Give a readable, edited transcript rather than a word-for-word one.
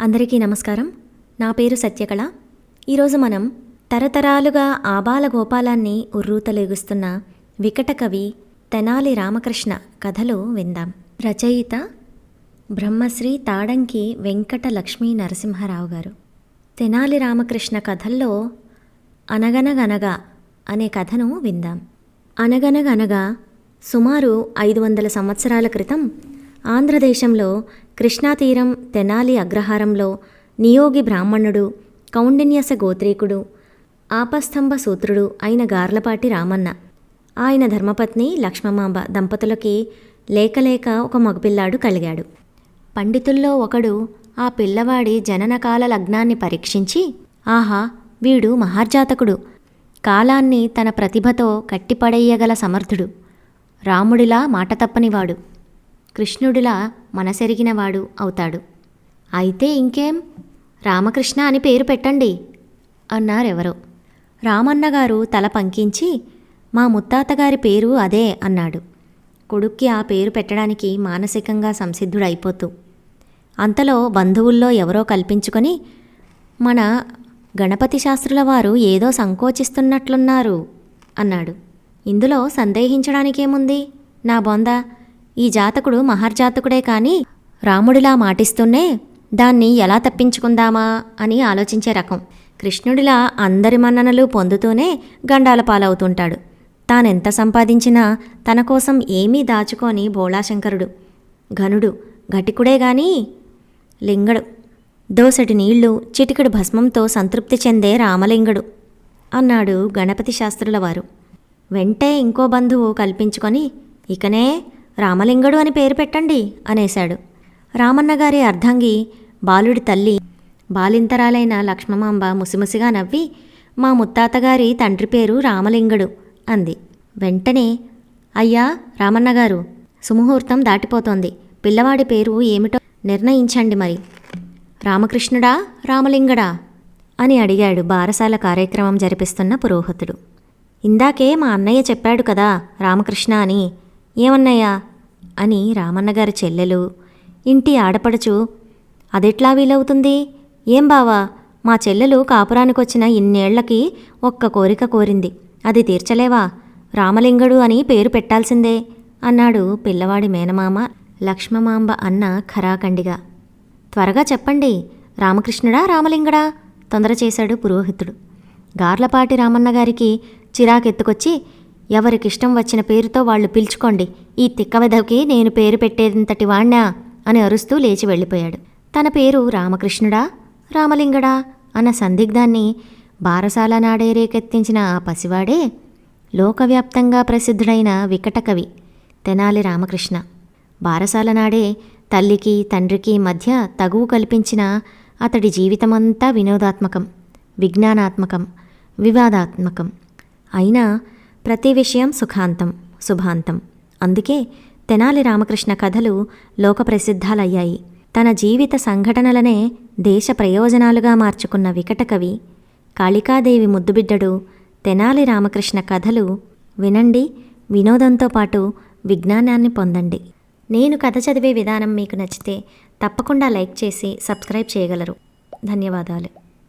అందరికీ నమస్కారం. నా పేరు సత్యకళ. ఈరోజు మనం తరతరాలుగా ఆబాల గోపాలాన్ని ఉర్రూతలేగుస్తున్న వికట కవి తెనాలి రామకృష్ణ కథలు విందాం. రచయిత బ్రహ్మశ్రీ తాడంకి వెంకట లక్ష్మీ నరసింహారావు గారు. తెనాలి రామకృష్ణ కథల్లో అనగనగనగా అనే కథను విందాం. అనగనగనగా సుమారు 500 సంవత్సరాల క్రితం ఆంధ్రదేశంలో కృష్ణాతీరం తెనాలి అగ్రహారంలో నియోగి బ్రాహ్మణుడు, కౌండిన్యస గోత్రీకుడు, ఆపస్తంభ సూత్రుడు అయిన గార్లపాటి రామన్న, ఆయన ధర్మపత్ని లక్ష్మమాంబ దంపతులకి లేకలేక ఒక మగపిల్లాడు కలిగాడు. పండితుల్లో ఒకడు ఆ పిల్లవాడి జననకాల లగ్నాన్ని పరీక్షించి, ఆహా, వీడు మహార్జాతకుడు, కాలాన్ని తన ప్రతిభతో కట్టిపడేయగల సమర్థుడు, రాముడిలా మాట తప్పనివాడు, కృష్ణుడిలా మనసెరిగినవాడు అవుతాడు. అయితే ఇంకేం, రామకృష్ణ అని పేరు పెట్టండి అన్నారెవరో. రామన్నగారు తల పంకించి, మా ముత్తాతగారి పేరు అదే అన్నాడు. కొడుక్కి ఆ పేరు పెట్టడానికి మానసికంగా సంసిద్ధుడైపోతూ. అంతలో బంధువుల్లో ఎవరో కల్పించుకొని, మన గణపతి శాస్త్రుల వారు ఏదో సంకోచిస్తున్నట్లున్నారు అన్నాడు. ఇందులో సందేహించడానికేముంది, నా బొంద, ఈ జాతకుడు మహర్జాతకుడే కానీ రాముడిలా మాటిస్తూనే దాన్ని ఎలా తప్పించుకుందామా అని ఆలోచించే రకం. కృష్ణుడిలా అందరి మన్ననలు పొందుతూనే గండాల పాలవుతుంటాడు. తానెంత సంపాదించినా తన కోసం ఏమీ దాచుకొని బోళాశంకరుడు, ఘనుడు, ఘటికుడే గాని లింగడు, దోసటి నీళ్లు చిటికెడు భస్మంతో సంతృప్తి చెందే రామలింగడు అన్నాడు గణపతి శాస్త్రుల వారు. వెంటే ఇంకో బంధువు కల్పించుకొని, ఇకనే రామలింగడు అని పేరు పెట్టండి అనేశాడు. రామన్నగారి అర్ధాంగి బాలుడి తల్లి బాలింతరాలైన లక్ష్మమాంబ ముసిముసిగా నవ్వి, మా ముత్తాతగారి తండ్రి పేరు రామలింగడు అంది. వెంటనే, అయ్యా రామన్నగారు, సుముహూర్తం దాటిపోతోంది, పిల్లవాడి పేరు ఏమిటో నిర్ణయించండి మరి, రామకృష్ణుడా రామలింగడా అని అడిగాడు బారసాల కార్యక్రమం జరిపిస్తున్న పురోహితుడు. ఇందాకే మా అన్నయ్య చెప్పాడు కదా రామకృష్ణ అని, ఏమన్నయ్యా అని రామన్నగారి చెల్లెలు, ఇంటి ఆడపడుచు, అదెట్లా వీలవుతుంది, ఏం బావా, మా చెల్లెలు కాపురానికొచ్చిన ఇన్నేళ్లకి ఒక్క కోరిక కోరింది, అది తీర్చలేవా, రామలింగడు అని పేరు పెట్టాల్సిందే అన్నాడు పిల్లవాడి మేనమామ లక్ష్మమాంబ అన్న ఖరాఖండిగా. త్వరగా చెప్పండి, రామకృష్ణుడా రామలింగడా తొందర చేశాడు పురోహితుడు. గార్లపాటి రామన్నగారికి చిరాకెత్తుకొచ్చి, ఎవరికిష్టం వచ్చిన పేరుతో వాళ్ళు పిలుచుకోండి, ఈ తిక్కవెదవకి నేను పేరు పెట్టేంతటి వాణ్ణా అని అరుస్తూ లేచి వెళ్ళిపోయాడు. తన పేరు రామకృష్ణుడా రామలింగడా అన్న సందిగ్ధాన్ని బారసాల నాడే రేకెత్తించిన ఆ పసివాడే లోకవ్యాప్తంగా ప్రసిద్ధుడైన వికట కవి తెనాలి రామకృష్ణ. బారసాల నాడే తల్లికి తండ్రికి మధ్య తగువు కల్పించిన అతడి జీవితమంతా వినోదాత్మకం, విజ్ఞానాత్మకం, వివాదాత్మకం అయినా ప్రతి విషయం సుఖాంతం, శుభాంతం. అందుకే తెనాలి రామకృష్ణ కథలు లోకప్రసిద్ధాలయ్యాయి. తన జీవిత సంఘటనలనే దేశ ప్రయోజనాలుగా మార్చుకున్న వికట కవి కాళికాదేవి ముద్దుబిడ్డడు తెనాలి రామకృష్ణ కథలు వినండి, వినోదంతో పాటు విజ్ఞానాన్ని పొందండి. నేను కథ చదివే విధానం మీకు నచ్చితే తప్పకుండా లైక్ చేసి సబ్స్క్రైబ్ చేయగలరు. ధన్యవాదాలు.